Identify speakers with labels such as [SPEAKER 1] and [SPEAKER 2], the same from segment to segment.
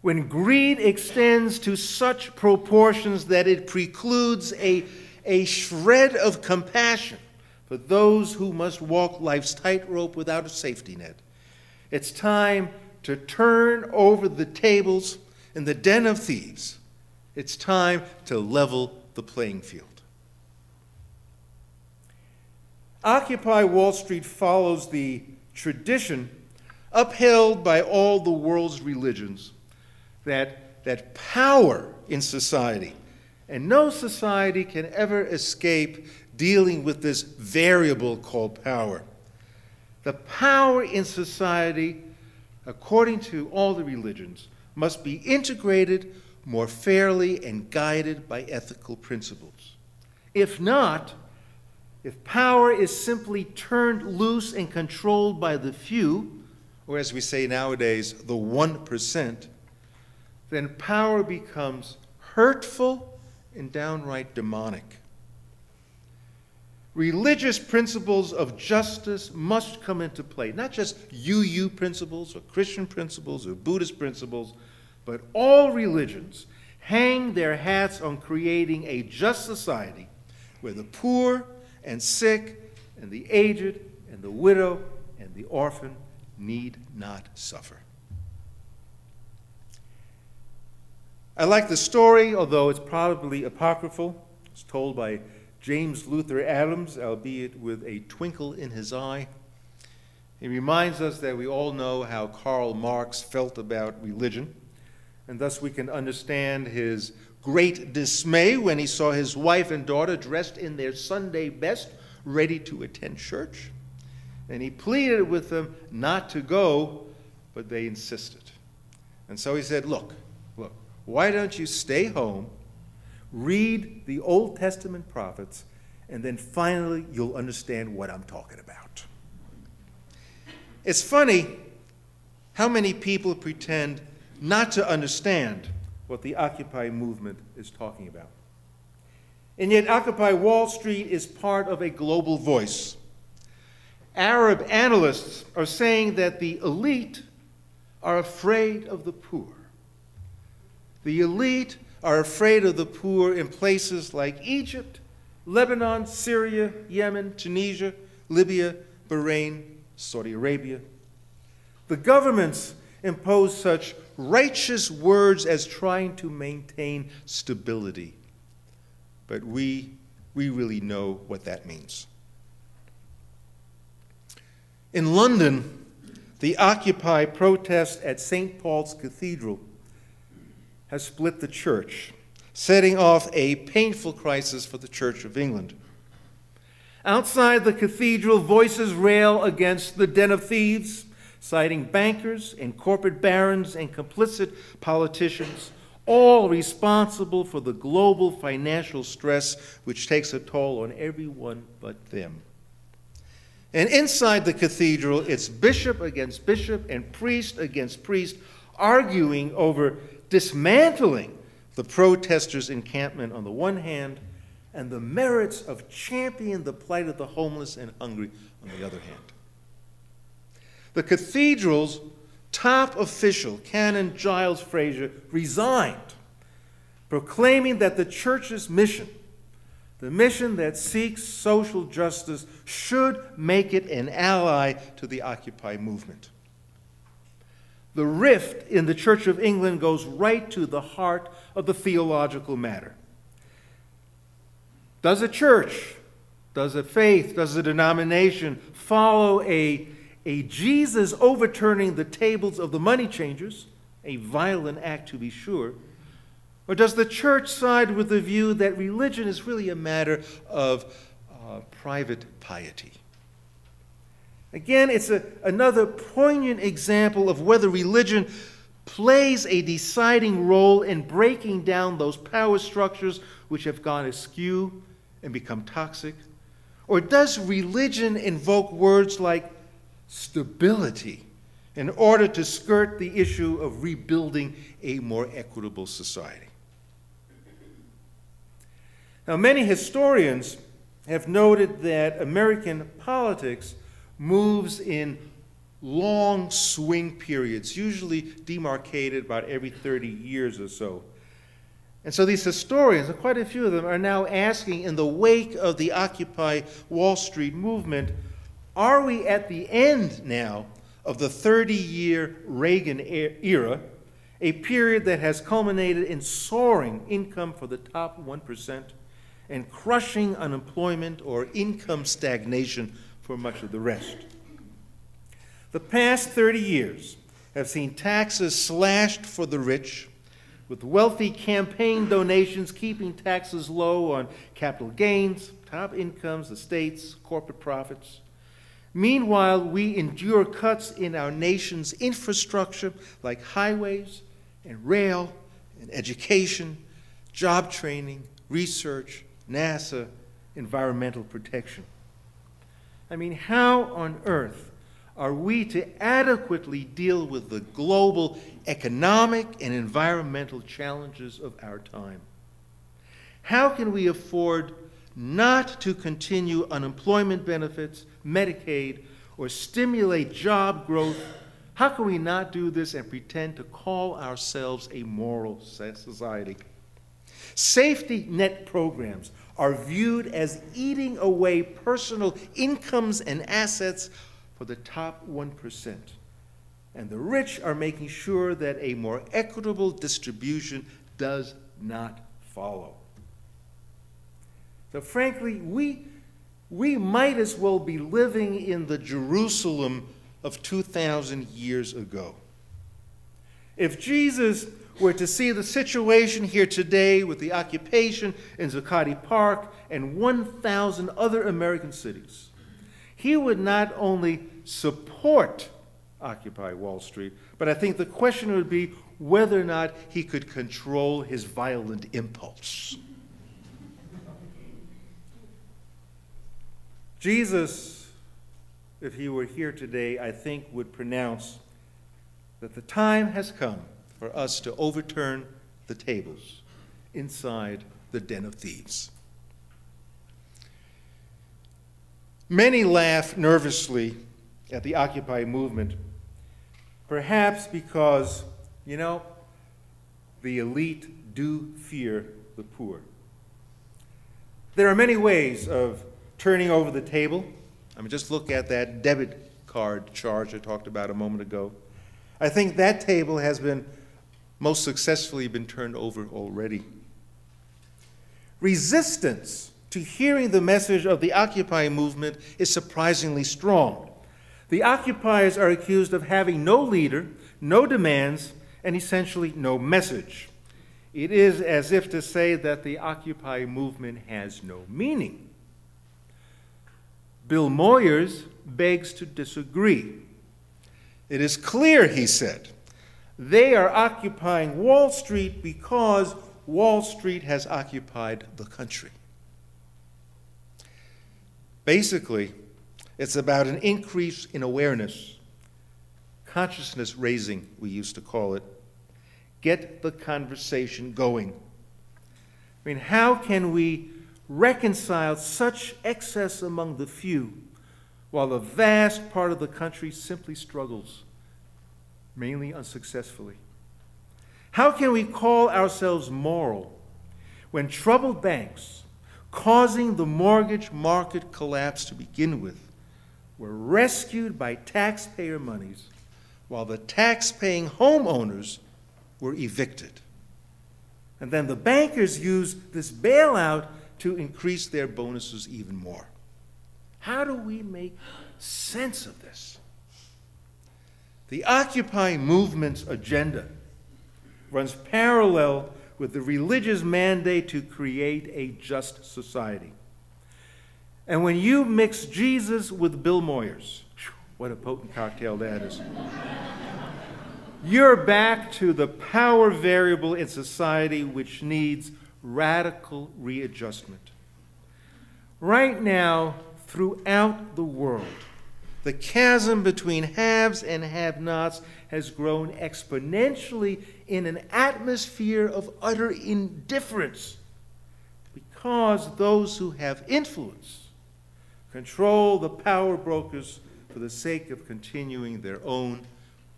[SPEAKER 1] when greed extends to such proportions that it precludes a shred of compassion for those who must walk life's tightrope without a safety net, it's time to turn over the tables in the den of thieves. It's time to level the playing field. Occupy Wall Street follows the tradition upheld by all the world's religions that power in society, and no society can ever escape dealing with this variable called power. The power in society, according to all the religions, must be integrated more fairly and guided by ethical principles. If not, if power is simply turned loose and controlled by the few, or as we say nowadays, the 1%, then power becomes hurtful and downright demonic. Religious principles of justice must come into play, not just UU principles or Christian principles or Buddhist principles, but all religions hang their hats on creating a just society where the poor and sick and the aged and the widow and the orphan need not suffer. I like the story, although it's probably apocryphal. It's told by James Luther Adams, albeit with a twinkle in his eye. It reminds us that we all know how Karl Marx felt about religion, and thus we can understand his great dismay when he saw his wife and daughter dressed in their Sunday best, ready to attend church. And he pleaded with them not to go, but they insisted. And so he said, look, why don't you stay home, read the Old Testament prophets, and then finally you'll understand what I'm talking about. It's funny how many people pretend not to understand what the Occupy movement is talking about. And yet Occupy Wall Street is part of a global voice. Arab analysts are saying that the elite are afraid of the poor. The elite are afraid of the poor in places like Egypt, Lebanon, Syria, Yemen, Tunisia, Libya, Bahrain, Saudi Arabia. The governments impose such righteous words as trying to maintain stability. But we really know what that means. In London, the Occupy protest at St. Paul's Cathedral has split the church, setting off a painful crisis for the Church of England. Outside the cathedral, voices rail against the den of thieves, citing bankers and corporate barons and complicit politicians, all responsible for the global financial stress which takes a toll on everyone but them. And inside the cathedral, it's bishop against bishop and priest against priest, arguing over dismantling the protesters' encampment on the one hand and the merits of championing the plight of the homeless and hungry on the other hand. The cathedral's top official, Canon Giles Fraser, resigned, proclaiming that the church's mission, the mission that seeks social justice, should make it an ally to the Occupy movement. The rift in the Church of England goes right to the heart of the theological matter. Does a church, does a faith, does a denomination follow a Jesus overturning the tables of the money changers, a violent act to be sure, or does the church side with the view that religion is really a matter of private piety? Again, it's another poignant example of whether religion plays a deciding role in breaking down those power structures which have gone askew and become toxic, or does religion invoke words like stability in order to skirt the issue of rebuilding a more equitable society? Now, many historians have noted that American politics moves in long swing periods, usually demarcated about every 30 years or so. And so these historians, and quite a few of them, are now asking, in the wake of the Occupy Wall Street movement, are we at the end now of the 30-year Reagan era, a period that has culminated in soaring income for the top 1% and crushing unemployment or income stagnation for much of the rest? The past 30 years have seen taxes slashed for the rich, with wealthy campaign donations keeping taxes low on capital gains, top incomes, estates, corporate profits. Meanwhile, we endure cuts in our nation's infrastructure like highways and rail and education, job training, research, NASA, environmental protection. I mean, how on earth are we to adequately deal with the global economic and environmental challenges of our time? How can we afford not to continue unemployment benefits, Medicaid, or stimulate job growth? How can we not do this and pretend to call ourselves a moral society? Safety net programs are viewed as eating away personal incomes and assets for the top 1%. And the rich are making sure that a more equitable distribution does not follow. So frankly, we might as well be living in the Jerusalem of 2,000 years ago. If Jesus were to see the situation here today with the occupation in Zuccotti Park and 1,000 other American cities, he would not only support Occupy Wall Street, but I think the question would be whether or not he could control his violent impulse. Jesus, if he were here today, I think would pronounce that the time has come for us to overturn the tables inside the den of thieves. Many laugh nervously at the Occupy movement, perhaps because, you know, the elite do fear the poor. There are many ways of turning over the table. I mean, just look at that debit card charge I talked about a moment ago. I think that table has been most successfully been turned over already. Resistance to hearing the message of the Occupy movement is surprisingly strong. The occupiers are accused of having no leader, no demands, and essentially no message. It is as if to say that the Occupy movement has no meaning. Bill Moyers begs to disagree. It is clear, he said, they are occupying Wall Street because Wall Street has occupied the country. Basically, it's about an increase in awareness, consciousness raising, we used to call it. Get the conversation going. I mean, how can we reconcile such excess among the few while a vast part of the country simply struggles, mainly unsuccessfully? How can we call ourselves moral when troubled banks, causing the mortgage market collapse to begin with, were rescued by taxpayer monies while the tax-paying homeowners were evicted? And then the bankers used this bailout to increase their bonuses even more. How do we make sense of this? The Occupy movement's agenda runs parallel with the religious mandate to create a just society. And when you mix Jesus with Bill Moyers, what a potent cocktail that is, you're back to the power variable in society which needs radical readjustment. Right now, throughout the world, the chasm between haves and have-nots has grown exponentially in an atmosphere of utter indifference because those who have influence control the power brokers for the sake of continuing their own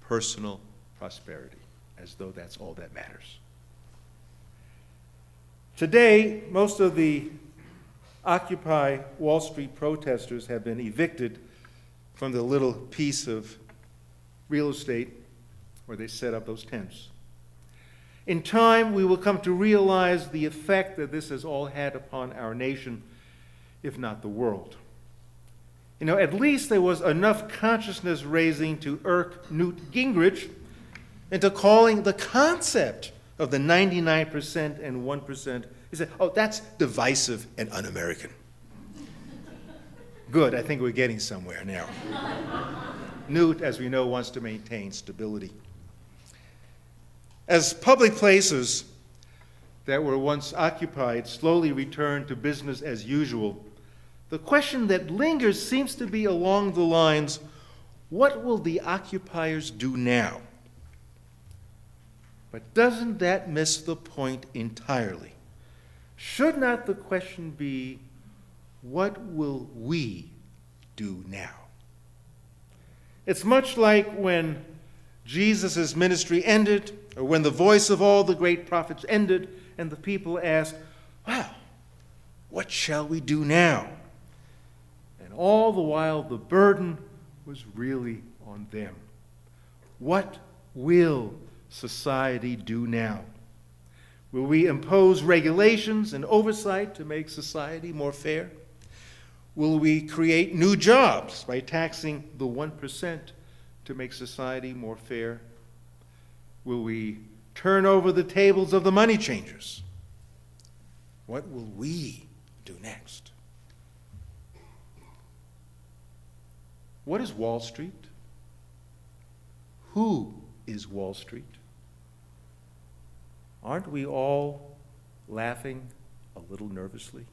[SPEAKER 1] personal prosperity, as though that's all that matters. Today, most of the Occupy Wall Street protesters have been evicted from the little piece of real estate where they set up those tents. In time, we will come to realize the effect that this has all had upon our nation, if not the world. You know, at least there was enough consciousness raising to irk Newt Gingrich into calling the concept of the 99% and 1%. He said, oh, that's divisive and un-American. Good, I think we're getting somewhere now. Newt, as we know, wants to maintain stability. As public places that were once occupied slowly return to business as usual, the question that lingers seems to be along the lines, what will the occupiers do now? But doesn't that miss the point entirely? Should not the question be, what will we do now? It's much like when Jesus' ministry ended, or when the voice of all the great prophets ended, and the people asked, wow, what shall we do now? And all the while, the burden was really on them. What will society do now? Will we impose regulations and oversight to make society more fair? Will we create new jobs by taxing the 1% to make society more fair? Will we turn over the tables of the money changers? What will we do next? What is Wall Street? Who is Wall Street? Aren't we all laughing a little nervously?